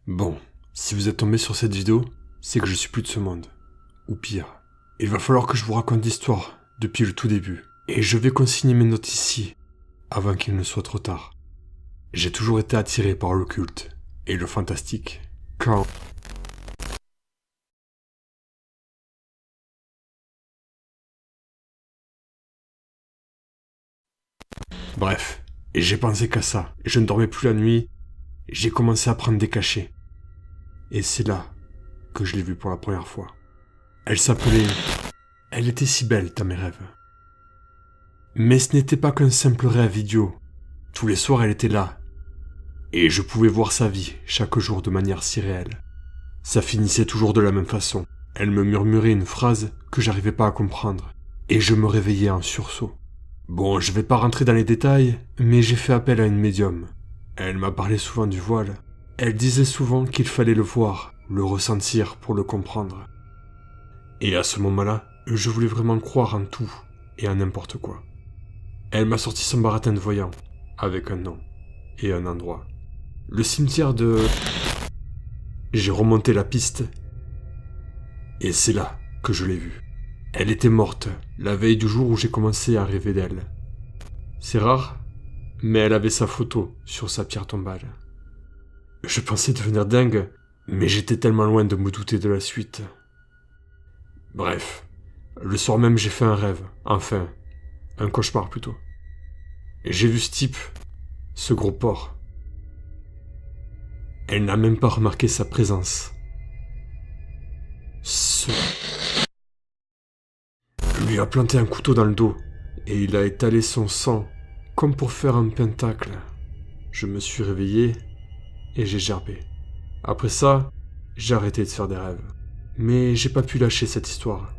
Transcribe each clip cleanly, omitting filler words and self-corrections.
Bon, si vous êtes tombé sur cette vidéo, c'est que je suis plus de ce monde. Ou pire. Il va falloir que je vous raconte l'histoire depuis le tout début. Et je vais consigner mes notes ici, avant qu'il ne soit trop tard. J'ai toujours été attiré par l'occulte et le fantastique. Quand... Bref, et j'ai pensé qu'à ça. Je ne dormais plus la nuit, j'ai commencé à prendre des cachets. Et c'est là que je l'ai vue pour la première fois. Elle s'appelait... Elle était si belle dans mes rêves. Mais ce n'était pas qu'un simple rêve idiot. Tous les soirs, elle était là. Et je pouvais voir sa vie, chaque jour de manière si réelle. Ça finissait toujours de la même façon. Elle me murmurait une phrase que j'arrivais pas à comprendre. Et je me réveillais en sursaut. Bon, je vais pas rentrer dans les détails, mais j'ai fait appel à une médium. Elle m'a parlé souvent du voile. Elle disait souvent qu'il fallait le voir, le ressentir pour le comprendre. Et à ce moment-là, je voulais vraiment croire en tout et en n'importe quoi. Elle m'a sorti son baratin de voyant, avec un nom et un endroit. Le cimetière de... J'ai remonté la piste, et c'est là que je l'ai vue. Elle était morte, la veille du jour où j'ai commencé à rêver d'elle. C'est rare, mais elle avait sa photo sur sa pierre tombale. Je pensais devenir dingue, mais j'étais tellement loin de me douter de la suite. Bref, le soir même j'ai fait un rêve, enfin, un cauchemar plutôt. J'ai vu ce type, ce gros porc. Elle n'a même pas remarqué sa présence. Lui a planté un couteau dans le dos, et il a étalé son sang, comme pour faire un pentacle. Je me suis réveillé, et j'ai gerbé. Après ça, j'ai arrêté de faire des rêves. Mais j'ai pas pu lâcher cette histoire.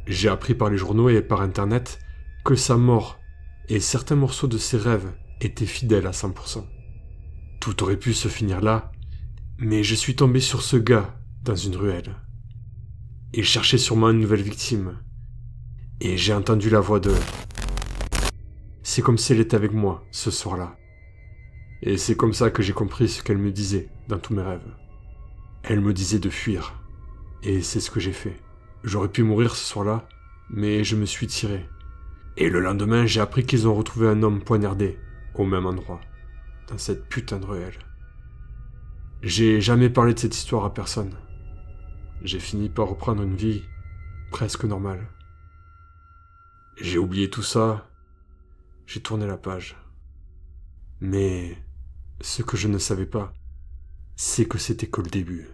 J'ai appris par les journaux et par internet que sa mort et certains morceaux de ses rêves étaient fidèles à 100%. Tout aurait pu se finir là, mais je suis tombé sur ce gars dans une ruelle. Il cherchait sûrement une nouvelle victime. Et j'ai entendu la voix de... C'est comme si elle était avec moi, ce soir-là. Et c'est comme ça que j'ai compris ce qu'elle me disait dans tous mes rêves. Elle me disait de fuir. Et c'est ce que j'ai fait. J'aurais pu mourir ce soir-là, mais je me suis tiré. Et le lendemain, j'ai appris qu'ils ont retrouvé un homme poignardé, au même endroit, dans cette putain de ruelle. J'ai jamais parlé de cette histoire à personne. J'ai fini par reprendre une vie presque normale. J'ai oublié tout ça, j'ai tourné la page. Mais ce que je ne savais pas, c'est que c'était que le début.